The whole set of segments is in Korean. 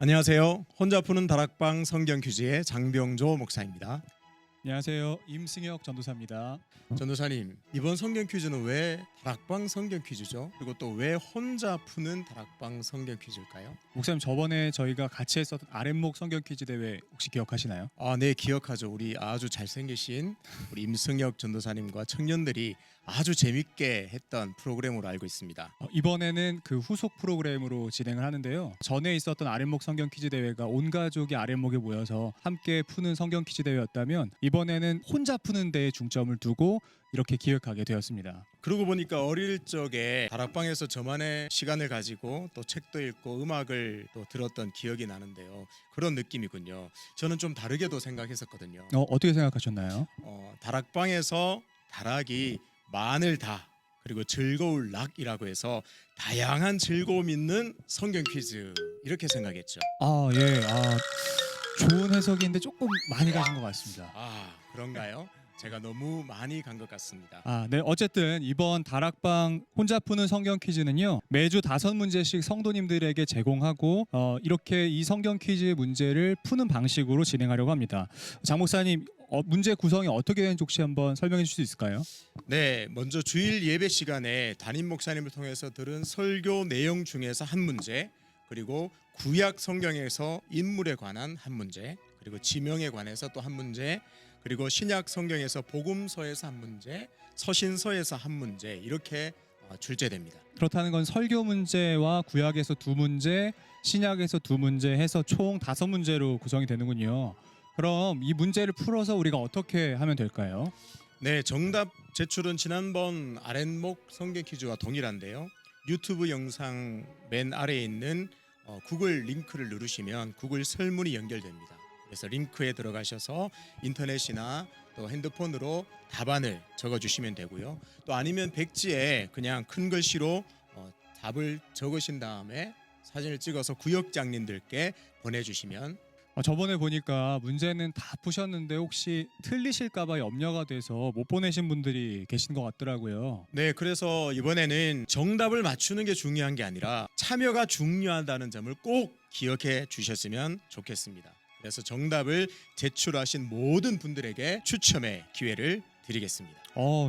안녕하세요. 혼자 푸는 다락방 성경 퀴즈의 장병조 목사입니다. 안녕하세요. 임승혁 전도사입니다. 전도사님, 이번 성경 퀴즈는 왜 다락방 성경 퀴즈죠? 그리고 또 왜 혼자 푸는 다락방 성경 퀴즈일까요? 목사님, 저번에 저희가 같이 했었던 아랫목 성경 퀴즈 대회 혹시 기억하시나요? 네, 기억하죠. 우리 아주 잘생기신 우리 임승혁 전도사님과 청년들이 아주 재밌게 했던 프로그램으로 알고 있습니다. 이번에는 그 후속 프로그램으로 진행을 하는데요. 전에 있었던 아랫목 성경 퀴즈 대회가 온 가족이 아랫목에 모여서 함께 푸는 성경 퀴즈 대회였다면 이번에는 혼자 푸는 데에 중점을 두고 이렇게 기획하게 되었습니다. 그러고 보니까 어릴 적에 다락방에서 저만의 시간을 가지고 또 책도 읽고 음악을 또 들었던 기억이 나는데요. 그런 느낌이군요. 저는 좀 다르게도 생각했었거든요. 어떻게 생각하셨나요? 다락방에서 다락이 마늘 다 그리고 즐거울 락이라고 해서 다양한 즐거움 있는 성경 퀴즈 이렇게 생각했죠. 예. 좋은 해석인데 조금 많이 가신 것 같습니다. 그런가요? 제가 너무 많이 간 것 같습니다. 네. 어쨌든 이번 다락방 혼자 푸는 성경 퀴즈는요. 매주 5문제씩 성도님들에게 제공하고 이렇게 이 성경 퀴즈 문제를 푸는 방식으로 진행하려고 합니다. 장 목사님, 문제 구성이 어떻게 되는지 혹시 한번 설명해 주실 수 있을까요? 네, 먼저 주일 예배 시간에 담임 목사님을 통해서 들은 설교 내용 중에서 한 문제, 그리고 구약 성경에서 인물에 관한 한 문제, 그리고 지명에 관해서 또 한 문제, 그리고 신약 성경에서 복음서에서 한 문제, 서신서에서 한 문제 이렇게 출제됩니다. 그렇다는 건 설교 문제와 구약에서 2문제, 신약에서 2문제 해서 총 5문제로 구성이 되는군요. 그럼 이 문제를 풀어서 우리가 어떻게 하면 될까요? 네, 정답 제출은 지난번 아랫목 성경 퀴즈와 동일한데요. 유튜브 영상 맨 아래에 있는 구글 링크를 누르시면 구글 설문이 연결됩니다. 그래서 링크에 들어가셔서 인터넷이나 또 핸드폰으로 답안을 적어주시면 되고요. 또 아니면 백지에 그냥 큰 글씨로 답을 적으신 다음에 사진을 찍어서 구역장님들께 보내주시면. 저번에 보니까 문제는 다 푸셨는데 혹시 틀리실까봐 염려가 돼서 못 보내신 분들이 계신 것 같더라고요. 네, 그래서 이번에는 정답을 맞추는 게 중요한 게 아니라 참여가 중요하다는 점을 꼭 기억해 주셨으면 좋겠습니다. 그래서 정답을 제출하신 모든 분들에게 추첨의 기회를 드리겠습니다.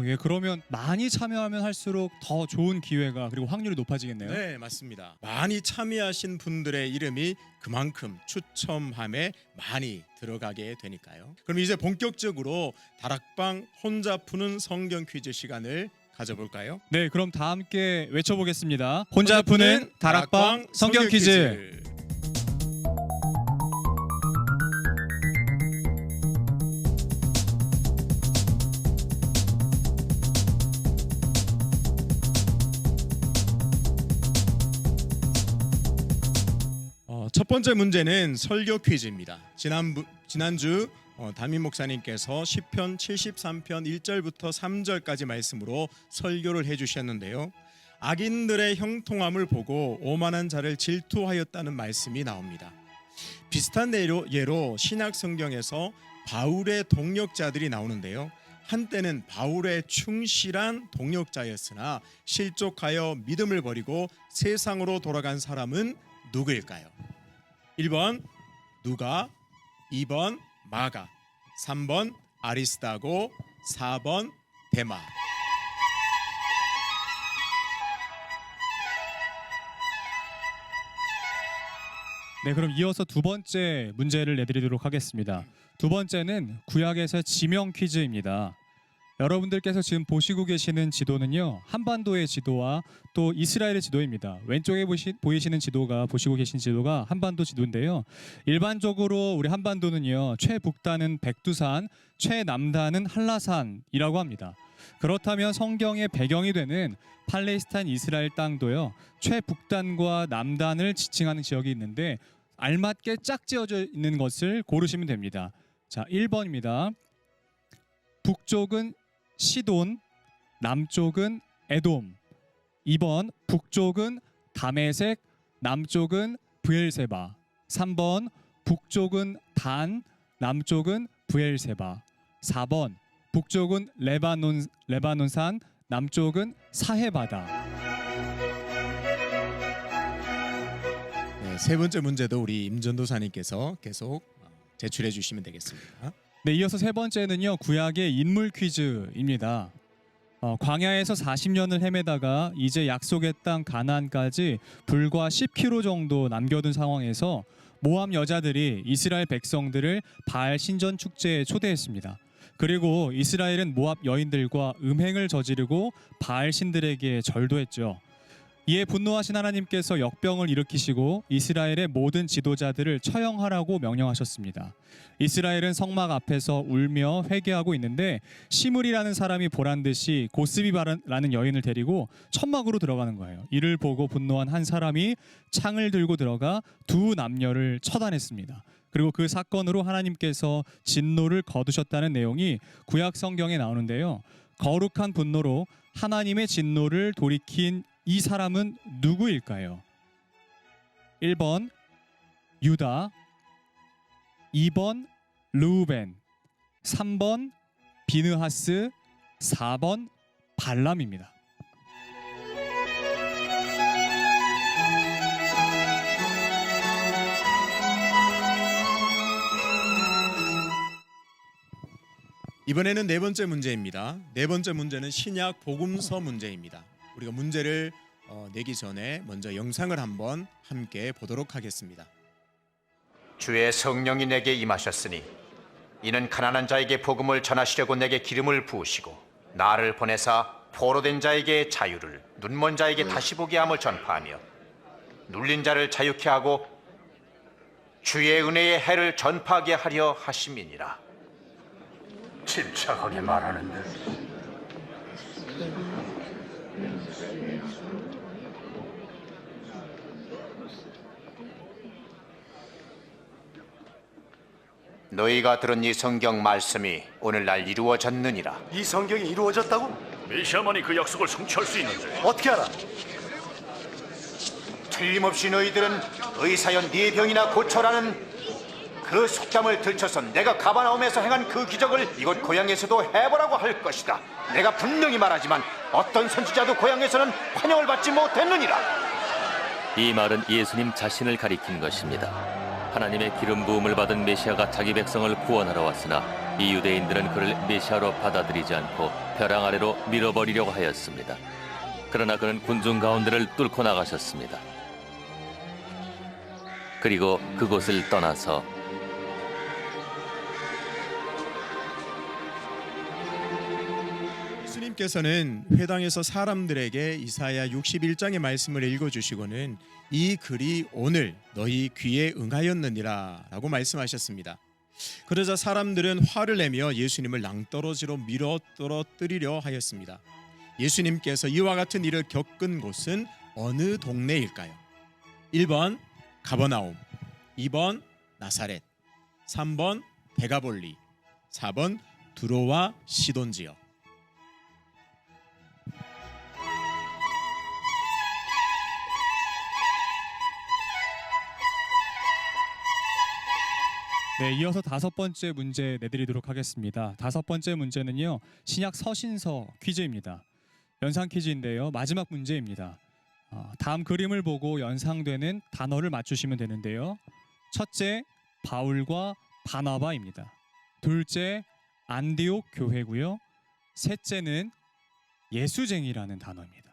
예, 그러면 많이 참여하면 할수록 더 좋은 기회가 그리고 확률이 높아지겠네요. 네, 맞습니다. 많이 참여하신 분들의 이름이 그만큼 추첨함에 많이 들어가게 되니까요. 그럼 이제 본격적으로 다락방 혼자 푸는 성경 퀴즈 시간을 가져볼까요? 네, 그럼 다 함께 외쳐보겠습니다. 혼자 푸는 다락방 성경 퀴즈. 첫 번째 문제는 설교 퀴즈입니다. 지난주 담임 목사님께서 시편 73편 1절부터 3절까지 말씀으로 설교를 해주셨는데요. 악인들의 형통함을 보고 오만한 자를 질투하였다는 말씀이 나옵니다. 비슷한 예로 신약 성경에서 바울의 동역자들이 나오는데요. 한때는 바울의 충실한 동역자였으나 실족하여 믿음을 버리고 세상으로 돌아간 사람은 누구일까요? 1번 누가, 2번 마가, 3번 아리스다고, 4번 데마. 네, 그럼 이어서 두 번째 문제를 내드리도록 하겠습니다. 두 번째는 구약에서 지명 퀴즈입니다. 여러분들께서 지금 보시고 계시는 지도는요, 한반도의 지도와 또 이스라엘의 지도입니다. 왼쪽에 보이시는 지도가, 보시고 계신 지도가 한반도 지도인데요. 일반적으로 우리 한반도는요, 최북단은 백두산, 최남단은 한라산이라고 합니다. 그렇다면 성경의 배경이 되는 팔레스타인 이스라엘 땅도요, 최북단과 남단을 지칭하는 지역이 있는데 알맞게 짝지어져 있는 것을 고르시면 됩니다. 자, 1번입니다. 북쪽은 시돈, 남쪽은 에돔. 2번 북쪽은 다메섹, 남쪽은 브엘세바. 3번 북쪽은 단, 남쪽은 브엘세바. 4번 북쪽은 레바논산, 남쪽은 사헤바다. 네, 세 번째 문제도 우리 임전도사님께서 계속 제출해 주시면 되겠습니다. 네, 이어서 세 번째는요. 구약의 인물 퀴즈입니다. 광야에서 40년을 헤매다가 이제 약속의 땅 가나안까지 불과 10km 정도 남겨둔 상황에서 모압 여자들이 이스라엘 백성들을 바알 신전 축제에 초대했습니다. 그리고 이스라엘은 모압 여인들과 음행을 저지르고 바알 신들에게 절도했죠. 이에 분노하신 하나님께서 역병을 일으키시고 이스라엘의 모든 지도자들을 처형하라고 명령하셨습니다. 이스라엘은 성막 앞에서 울며 회개하고 있는데 시므리라는 사람이 보란 듯이 고스비바라는 여인을 데리고 천막으로 들어가는 거예요. 이를 보고 분노한 한 사람이 창을 들고 들어가 두 남녀를 처단했습니다. 그리고 그 사건으로 하나님께서 진노를 거두셨다는 내용이 구약 성경에 나오는데요. 거룩한 분노로 하나님의 진노를 돌이킨 이 사람은 누구일까요? 1번 유다, 2번 르우벤, 3번 비느하스, 4번 발람입니다. 이번에는 네 번째 문제입니다. 네 번째 문제는 신약 복음서 문제입니다. 우리가 문제를 내기 전에 먼저 영상을 한번 함께 보도록 하겠습니다. 주의 성령이 내게 임하셨으니 이는 가난한 자에게 복음을 전하시려고 내게 기름을 부으시고 나를 보내사 포로된 자에게 자유를 눈먼 자에게 다시 보게 함을 전파하며 눌린 자를 자유케 하고 주의 은혜의 해를 전파하게 하려 하심이니라. 침착하게 말하는데 너희가 들은 이 성경 말씀이 오늘날 이루어졌느니라. 이 성경이 이루어졌다고? 메시아만이 그 약속을 성취할 수 있는데 어떻게 알아? 틀림없이 너희들은 의사여 네 병이나 고쳐라는 그 속담을 들춰서 내가 가버나움에서 행한 그 기적을 이곳 고향에서도 해보라고 할 것이다. 내가 분명히 말하지만 어떤 선지자도 고향에서는 환영을 받지 못했느니라. 이 말은 예수님 자신을 가리킨 것입니다. 하나님의 기름 부음을 받은 메시아가 자기 백성을 구원하러 왔으나 이 유대인들은 그를 메시아로 받아들이지 않고 벼랑 아래로 밀어버리려고 하였습니다. 그러나 그는 군중 가운데를 뚫고 나가셨습니다. 그리고 그곳을 떠나서 예수님께서는 회당에서 사람들에게 이사야 61장의 말씀을 읽어주시고는 이 글이 오늘 너희 귀에 응하였느니라 라고 말씀하셨습니다. 그러자 사람들은 화를 내며 예수님을 낭떠러지로 밀어 떨어뜨리려 하였습니다. 예수님께서 이와 같은 일을 겪은 곳은 어느 동네일까요? 1번 가버나움, 2번 나사렛, 3번 데가볼리, 4번 두로와 시돈 지역. 네, 이어서 다섯 번째 문제 내드리도록 하겠습니다. 다섯 번째 문제는요, 신약 서신서 퀴즈입니다. 연상 퀴즈인데요, 마지막 문제입니다. 다음 그림을 보고 연상되는 단어를 맞추시면 되는데요. 첫째, 바울과 바나바입니다. 둘째, 안디옥 교회고요. 셋째는 예수쟁이라는 단어입니다.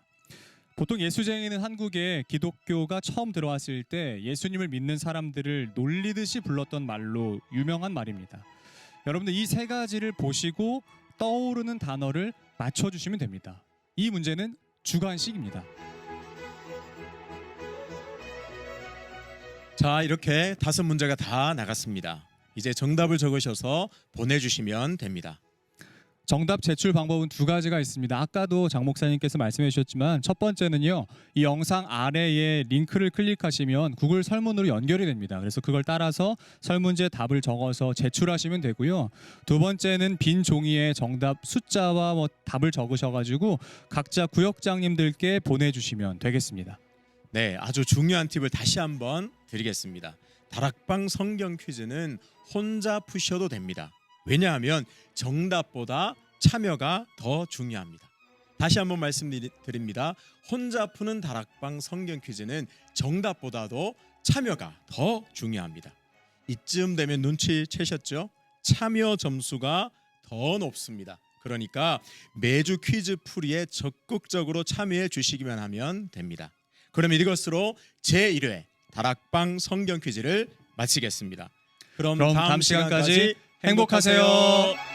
보통 예수쟁이는 한국에 기독교가 처음 들어왔을 때 예수님을 믿는 사람들을 놀리듯이 불렀던 말로 유명한 말입니다. 여러분들 이 세 가지를 보시고 떠오르는 단어를 맞춰주시면 됩니다. 이 문제는 주관식입니다. 자, 이렇게 다섯 문제가 다 나갔습니다. 이제 정답을 적으셔서 보내주시면 됩니다. 정답 제출 방법은 두 가지가 있습니다. 아까도 장 목사님께서 말씀해 주셨지만 첫 번째는요, 이 영상 아래에 링크를 클릭하시면 구글 설문으로 연결이 됩니다. 그래서 그걸 따라서 설문지에 답을 적어서 제출하시면 되고요. 두 번째는 빈 종이에 정답 숫자와 답을 적으셔가지고 각자 구역장님들께 보내주시면 되겠습니다. 네, 아주 중요한 팁을 다시 한번 드리겠습니다. 다락방 성경 퀴즈는 혼자 푸셔도 됩니다. 왜냐하면 정답보다 참여가 더 중요합니다. 다시 한번 말씀드립니다. 혼자 푸는 다락방 성경 퀴즈는 정답보다도 참여가 더 중요합니다. 이쯤 되면 눈치채셨죠? 참여 점수가 더 높습니다. 그러니까 매주 퀴즈 풀이에 적극적으로 참여해 주시기만 하면 됩니다. 그러면 이것으로 제1회 다락방 성경 퀴즈를 마치겠습니다. 그럼 그럼 다음 시간까지 행복하세요.